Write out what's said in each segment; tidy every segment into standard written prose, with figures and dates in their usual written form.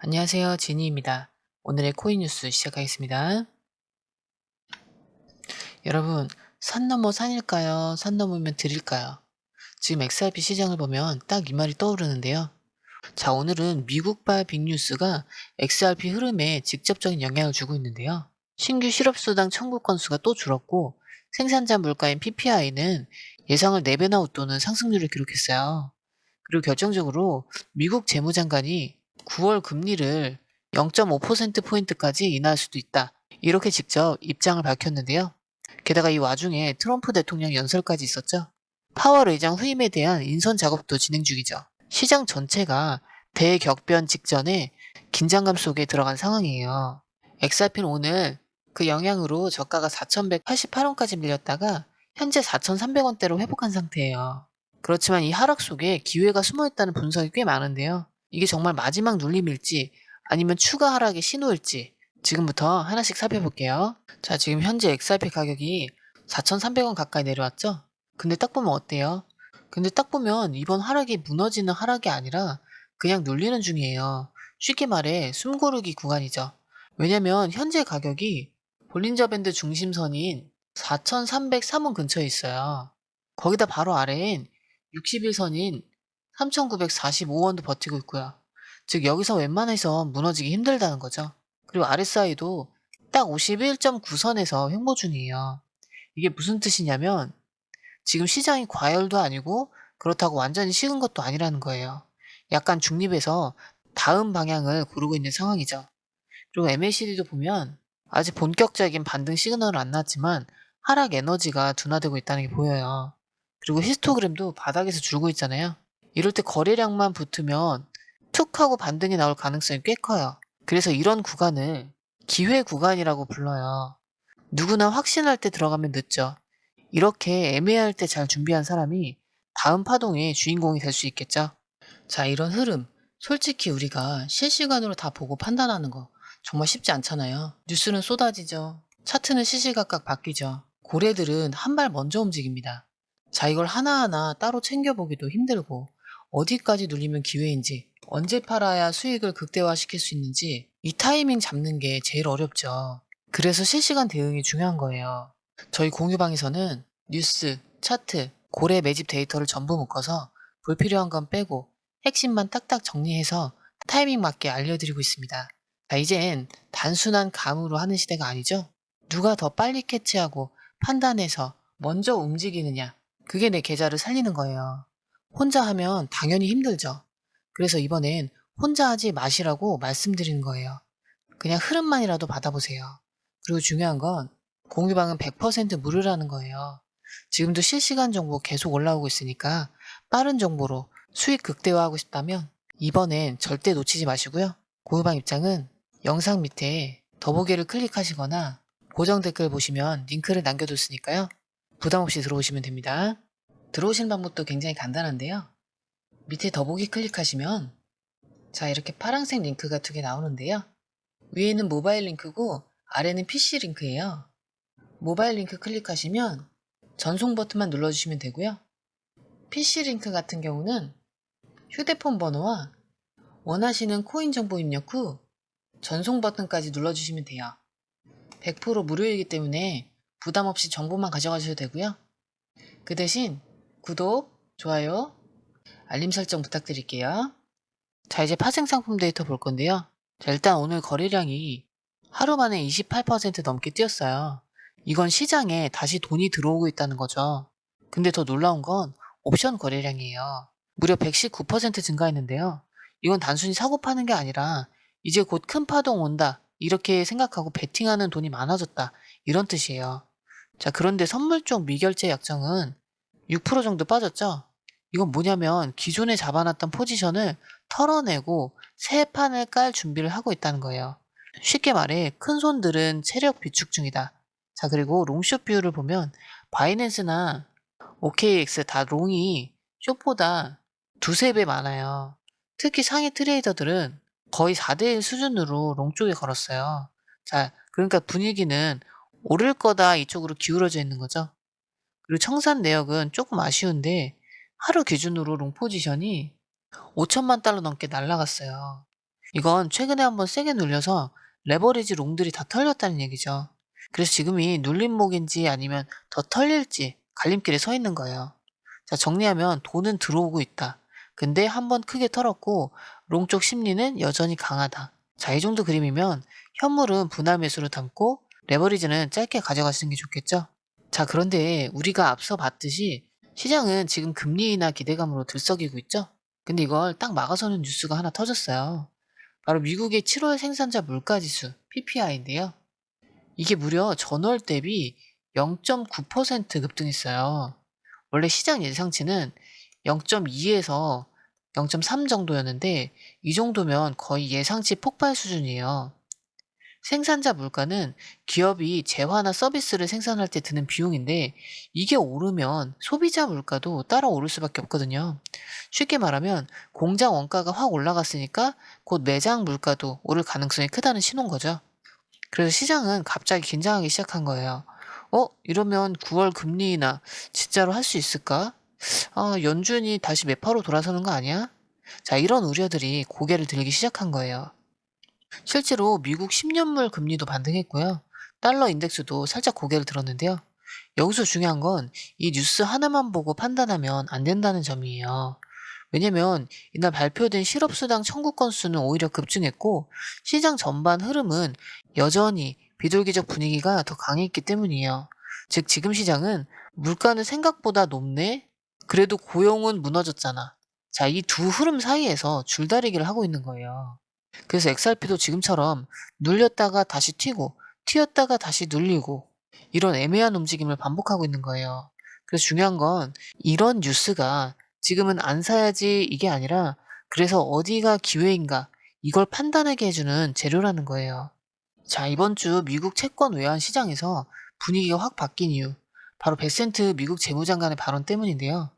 안녕하세요. 지니입니다. 오늘의 코인 뉴스 시작하겠습니다. 여러분, 산 넘어 산일까요? 산 넘으면 들일까요? 지금 XRP 시장을 보면 딱 이 말이 떠오르는데요. 자, 오늘은 미국발 빅뉴스가 XRP 흐름에 직접적인 영향을 주고 있는데요. 신규 실업수당 청구 건수가 또 줄었고 생산자 물가인 PPI는 예상을 4배나 웃도는 상승률을 기록했어요. 그리고 결정적으로 미국 재무장관이 9월 금리를 0.5%포인트까지 인하할 수도 있다. 이렇게 직접 입장을 밝혔는데요. 게다가 이 와중에 트럼프 대통령 연설까지 있었죠. 파월 의장 후임에 대한 인선 작업도 진행 중이죠. 시장 전체가 대격변 직전에 긴장감 속에 들어간 상황이에요. XRP는 오늘 그 영향으로 저가가 4,188원까지 밀렸다가 현재 4,300원대로 회복한 상태예요. 그렇지만 이 하락 속에 기회가 숨어있다는 분석이 꽤 많은데요. 이게 정말 마지막 눌림일지 아니면 추가 하락의 신호일지 지금부터 하나씩 살펴볼게요. 자, 지금 현재 XRP 가격이 4,300원 가까이 내려왔죠? 근데 딱 보면 어때요? 근데 딱 보면 이번 하락이 무너지는 하락이 아니라 그냥 눌리는 중이에요. 쉽게 말해 숨고르기 구간이죠. 왜냐면 현재 가격이 볼린저 밴드 중심선인 4,303원 근처에 있어요. 거기다 바로 아래엔 60일선인 3,945원도 버티고 있고요. 즉 여기서 웬만해서 무너지기 힘들다는 거죠. 그리고 RSI도 딱 51.9선에서 횡보 중이에요. 이게 무슨 뜻이냐면 지금 시장이 과열도 아니고 그렇다고 완전히 식은 것도 아니라는 거예요. 약간 중립에서 다음 방향을 고르고 있는 상황이죠. 그리고 MACD도 보면 아직 본격적인 반등 시그널은 안 났지만 하락 에너지가 둔화되고 있다는 게 보여요. 그리고 히스토그램도 바닥에서 줄고 있잖아요. 이럴 때 거래량만 붙으면 툭 하고 반등이 나올 가능성이 꽤 커요. 그래서 이런 구간을 기회 구간이라고 불러요. 누구나 확신할 때 들어가면 늦죠. 이렇게 애매할 때 잘 준비한 사람이 다음 파동의 주인공이 될 수 있겠죠. 자, 이런 흐름. 솔직히 우리가 실시간으로 다 보고 판단하는 거 정말 쉽지 않잖아요. 뉴스는 쏟아지죠. 차트는 시시각각 바뀌죠. 고래들은 한 발 먼저 움직입니다. 자, 이걸 하나하나 따로 챙겨보기도 힘들고 어디까지 눌리면 기회인지 언제 팔아야 수익을 극대화시킬 수 있는지 이 타이밍 잡는 게 제일 어렵죠. 그래서 실시간 대응이 중요한 거예요. 저희 공유방에서는 뉴스, 차트, 고래 매집 데이터를 전부 묶어서 불필요한 건 빼고 핵심만 딱딱 정리해서 타이밍 맞게 알려드리고 있습니다. 자, 이젠 단순한 감으로 하는 시대가 아니죠? 누가 더 빨리 캐치하고 판단해서 먼저 움직이느냐. 그게 내 계좌를 살리는 거예요. 혼자 하면 당연히 힘들죠. 그래서 이번엔 혼자 하지 마시라고 말씀드리는 거예요. 그냥 흐름만이라도 받아보세요. 그리고 중요한 건 공유방은 100% 무료라는 거예요. 지금도 실시간 정보 계속 올라오고 있으니까 빠른 정보로 수익 극대화하고 싶다면 이번엔 절대 놓치지 마시고요. 공유방 입장은 영상 밑에 더보기를 클릭하시거나 고정 댓글 보시면 링크를 남겨뒀으니까요. 부담 없이 들어오시면 됩니다. 들어오시는 방법도 굉장히 간단한데요. 밑에 더보기 클릭하시면 자, 이렇게 파란색 링크가 2개 나오는데요. 위에는 모바일 링크고 아래는 PC 링크예요. 모바일 링크 클릭하시면 전송 버튼만 눌러주시면 되고요. PC 링크 같은 경우는 휴대폰 번호와 원하시는 코인 정보 입력 후 전송 버튼까지 눌러주시면 돼요. 100% 무료이기 때문에 부담 없이 정보만 가져가셔도 되고요. 그 대신 구독, 좋아요, 알림 설정 부탁드릴게요. 자, 이제 파생 상품 데이터 볼 건데요. 자, 일단 오늘 거래량이 하루 만에 28% 넘게 뛰었어요. 이건 시장에 다시 돈이 들어오고 있다는 거죠. 근데 더 놀라운 건 옵션 거래량이에요. 무려 119% 증가했는데요. 이건 단순히 사고 파는 게 아니라 이제 곧 큰 파동 온다. 이렇게 생각하고 베팅하는 돈이 많아졌다. 이런 뜻이에요. 자, 그런데 선물 쪽 미결제 약정은 6% 정도 빠졌죠? 이건 뭐냐면 기존에 잡아놨던 포지션을 털어내고 새 판을 깔 준비를 하고 있다는 거예요. 쉽게 말해 큰 손들은 체력 비축 중이다. 자, 그리고 롱숏 비율을 보면 바이낸스나 OKX 다 롱이 숏보다 두세 배 많아요. 특히 상위 트레이더들은 거의 4대1 수준으로 롱 쪽에 걸었어요. 자, 그러니까 분위기는 오를 거다 이쪽으로 기울어져 있는 거죠. 그리고 청산 내역은 조금 아쉬운데 하루 기준으로 롱 포지션이 5천만 달러 넘게 날라갔어요. 이건 최근에 한번 세게 눌려서 레버리지 롱들이 다 털렸다는 얘기죠. 그래서 지금이 눌림목인지 아니면 더 털릴지 갈림길에 서 있는 거예요. 자, 정리하면 돈은 들어오고 있다. 근데 한번 크게 털었고 롱 쪽 심리는 여전히 강하다. 자, 이 정도 그림이면 현물은 분할 매수로 담고 레버리지는 짧게 가져가시는 게 좋겠죠? 자, 그런데 우리가 앞서 봤듯이 시장은 지금 금리 인하 기대감으로 들썩이고 있죠? 근데 이걸 딱 막아서는 뉴스가 하나 터졌어요. 바로 미국의 7월 생산자 물가지수 PPI인데요. 이게 무려 전월 대비 0.9% 급등했어요. 원래 시장 예상치는 0.2에서 0.3 정도였는데 이 정도면 거의 예상치 폭발 수준이에요. 생산자 물가는 기업이 재화나 서비스를 생산할 때 드는 비용인데 이게 오르면 소비자 물가도 따라 오를 수밖에 없거든요. 쉽게 말하면 공장 원가가 확 올라갔으니까 곧 매장 물가도 오를 가능성이 크다는 신호인 거죠. 그래서 시장은 갑자기 긴장하기 시작한 거예요. 이러면 9월 금리 인하 진짜로 할 수 있을까? 연준이 다시 매파로 돌아서는 거 아니야? 자, 이런 우려들이 고개를 들기 시작한 거예요. 실제로 미국 10년물 금리도 반등했고요. 달러 인덱스도 살짝 고개를 들었는데요. 여기서 중요한 건 이 뉴스 하나만 보고 판단하면 안 된다는 점이에요. 왜냐면 이날 발표된 실업수당 청구 건수는 오히려 급증했고 시장 전반 흐름은 여전히 비둘기적 분위기가 더 강했기 때문이에요. 즉 지금 시장은 물가는 생각보다 높네? 그래도 고용은 무너졌잖아. 자, 이 두 흐름 사이에서 줄다리기를 하고 있는 거예요. 그래서 XRP도 지금처럼 눌렸다가 다시 튀고 튀었다가 다시 눌리고 이런 애매한 움직임을 반복하고 있는 거예요. 그래서 중요한 건 이런 뉴스가 지금은 안 사야지 이게 아니라 그래서 어디가 기회인가 이걸 판단하게 해주는 재료라는 거예요. 자, 이번 주 미국 채권 외환 시장에서 분위기가 확 바뀐 이유 바로 베센트 미국 재무장관의 발언 때문인데요.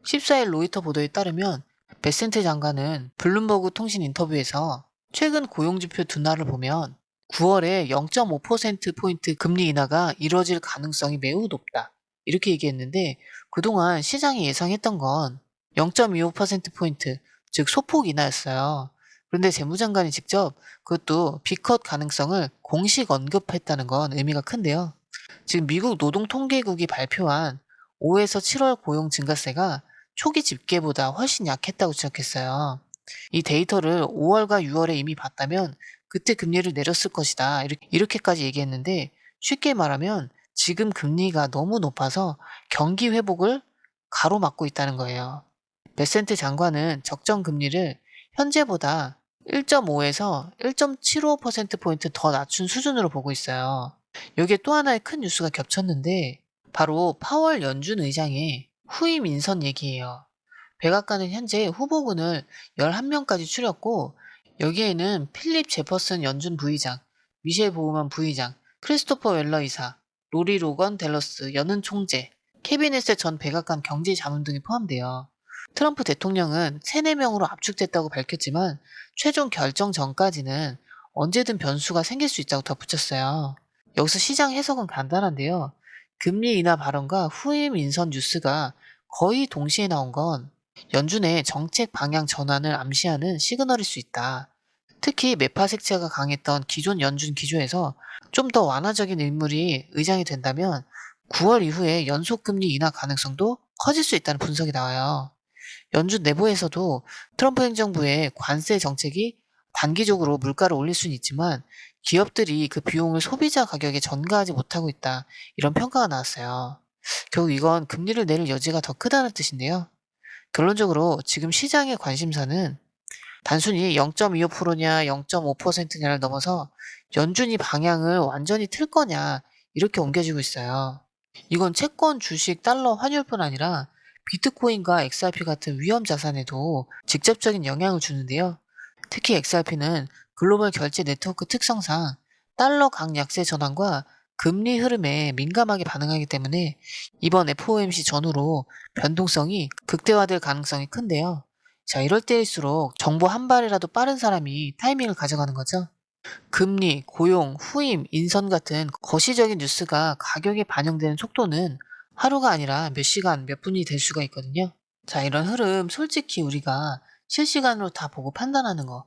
14일 로이터 보도에 따르면 베센트 장관은 블룸버그 통신 인터뷰에서 최근 고용지표 둔화를 보면 9월에 0.5%포인트 금리 인하가 이뤄질 가능성이 매우 높다. 이렇게 얘기했는데 그동안 시장이 예상했던 건 0.25%포인트, 즉 소폭 인하였어요. 그런데 재무장관이 직접 그것도 B컷 가능성을 공식 언급했다는 건 의미가 큰데요. 지금 미국 노동통계국이 발표한 5에서 7월 고용 증가세가 초기 집계보다 훨씬 약했다고 지적했어요. 이 데이터를 5월과 6월에 이미 봤다면 그때 금리를 내렸을 것이다. 이렇게까지 얘기했는데 쉽게 말하면 지금 금리가 너무 높아서 경기 회복을 가로막고 있다는 거예요. 베센트 장관은 적정 금리를 현재보다 1.5에서 1.75%포인트 더 낮춘 수준으로 보고 있어요. 여기에 또 하나의 큰 뉴스가 겹쳤는데 바로 파월 연준 의장의 후임 인선 얘기예요. 백악관은 현재 후보군을 11명까지 추렸고 여기에는 필립 제퍼슨 연준 부의장, 미셸 보우만 부의장, 크리스토퍼 웰러 이사, 로리 로건 델러스 연은 총재, 캐비넷의 전 백악관 경제자문 등이 포함돼요. 트럼프 대통령은 3, 4명으로 압축됐다고 밝혔지만 최종 결정 전까지는 언제든 변수가 생길 수 있다고 덧붙였어요. 여기서 시장 해석은 간단한데요. 금리 인하 발언과 후임 인선 뉴스가 거의 동시에 나온 건 연준의 정책 방향 전환을 암시하는 시그널일 수 있다. 특히 매파 색채가 강했던 기존 연준 기조에서 좀 더 완화적인 인물이 의장이 된다면 9월 이후에 연속금리 인하 가능성도 커질 수 있다는 분석이 나와요. 연준 내부에서도 트럼프 행정부의 관세 정책이 단기적으로 물가를 올릴 수는 있지만 기업들이 그 비용을 소비자 가격에 전가하지 못하고 있다. 이런 평가가 나왔어요. 결국 이건 금리를 내릴 여지가 더 크다는 뜻인데요. 결론적으로 지금 시장의 관심사는 단순히 0.25%냐 0.5%냐를 넘어서 연준이 방향을 완전히 틀 거냐 이렇게 옮겨지고 있어요. 이건 채권, 주식, 달러, 환율뿐 아니라 비트코인과 XRP 같은 위험 자산에도 직접적인 영향을 주는데요. 특히 XRP는 글로벌 결제 네트워크 특성상 달러 강약세 전환과 금리 흐름에 민감하게 반응하기 때문에 이번 FOMC 전후로 변동성이 극대화될 가능성이 큰데요. 자, 이럴 때일수록 정보 한 발이라도 빠른 사람이 타이밍을 가져가는 거죠. 금리, 고용, 후임, 인선 같은 거시적인 뉴스가 가격에 반영되는 속도는 하루가 아니라 몇 시간, 몇 분이 될 수가 있거든요. 자, 이런 흐름 솔직히 우리가 실시간으로 다 보고 판단하는 거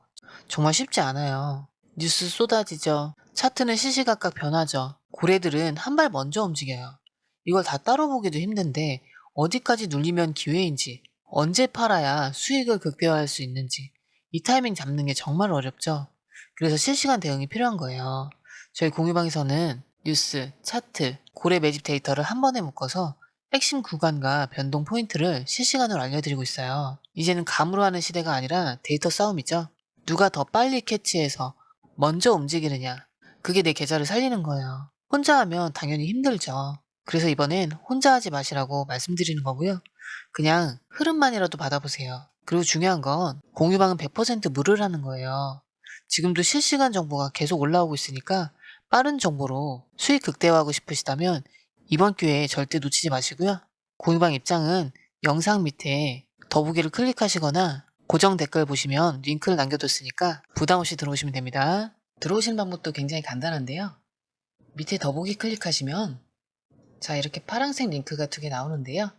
정말 쉽지 않아요. 뉴스 쏟아지죠. 차트는 시시각각 변하죠. 고래들은 한 발 먼저 움직여요. 이걸 다 따로 보기도 힘든데 어디까지 눌리면 기회인지, 언제 팔아야 수익을 극대화할 수 있는지 이 타이밍 잡는 게 정말 어렵죠. 그래서 실시간 대응이 필요한 거예요. 저희 공유방에서는 뉴스, 차트, 고래 매집 데이터를 한 번에 묶어서 핵심 구간과 변동 포인트를 실시간으로 알려드리고 있어요. 이제는 감으로 하는 시대가 아니라 데이터 싸움이죠. 누가 더 빨리 캐치해서 먼저 움직이느냐. 그게 내 계좌를 살리는 거예요. 혼자 하면 당연히 힘들죠. 그래서 이번엔 혼자 하지 마시라고 말씀드리는 거고요. 그냥 흐름만이라도 받아보세요. 그리고 중요한 건 공유방은 100% 무료라는 거예요. 지금도 실시간 정보가 계속 올라오고 있으니까 빠른 정보로 수익 극대화하고 싶으시다면 이번 기회에 절대 놓치지 마시고요. 공유방 입장은 영상 밑에 더보기를 클릭하시거나 고정 댓글 보시면 링크를 남겨뒀으니까 부담 없이 들어오시면 됩니다. 들어오시는 방법도 굉장히 간단한데요. 밑에 더보기 클릭하시면 자 이렇게 파란색 링크가 두 개 나오는데요.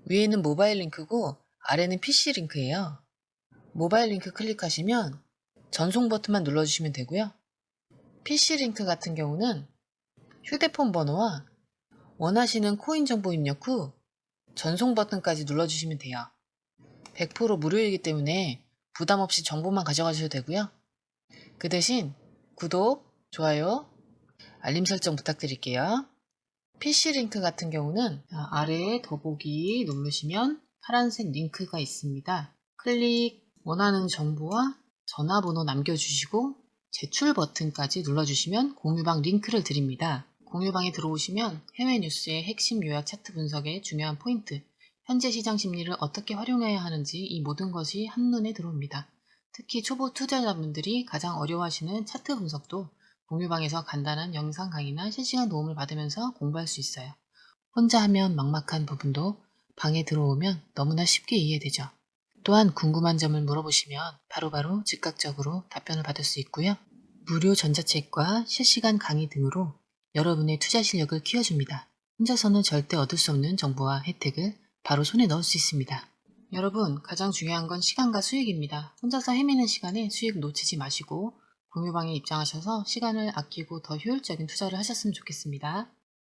위에는 모바일 링크고 아래는 PC 링크예요. 모바일 링크 클릭하시면 전송 버튼만 눌러주시면 되고요. PC 링크 같은 경우는 휴대폰 번호와 원하시는 코인 정보 입력 후 전송 버튼까지 눌러주시면 돼요. 100% 무료이기 때문에 부담 없이 정보만 가져가셔도 되고요. 그 대신 구독, 좋아요, 알림 설정 부탁드릴게요. PC 링크 같은 경우는 아래에 더보기 누르시면 파란색 링크가 있습니다. 클릭, 원하는 정보와 전화번호 남겨주시고 제출 버튼까지 눌러주시면 공유방 링크를 드립니다. 공유방에 들어오시면 해외 뉴스의 핵심 요약 차트 분석의 중요한 포인트, 현재 시장 심리를 어떻게 활용해야 하는지 이 모든 것이 한눈에 들어옵니다. 특히 초보 투자자분들이 가장 어려워하시는 차트 분석도 공유방에서 간단한 영상 강의나 실시간 도움을 받으면서 공부할 수 있어요. 혼자 하면 막막한 부분도 방에 들어오면 너무나 쉽게 이해되죠. 또한 궁금한 점을 물어보시면 바로바로 즉각적으로 답변을 받을 수 있고요. 무료 전자책과 실시간 강의 등으로 여러분의 투자 실력을 키워줍니다. 혼자서는 절대 얻을 수 없는 정보와 혜택을 바로 손에 넣을 수 있습니다. 여러분, 가장 중요한 건 시간과 수익입니다. 혼자서 헤매는 시간에 수익 놓치지 마시고 공유방에 입장하셔서 시간을 아끼고 더 효율적인 투자를 하셨으면 좋겠습니다.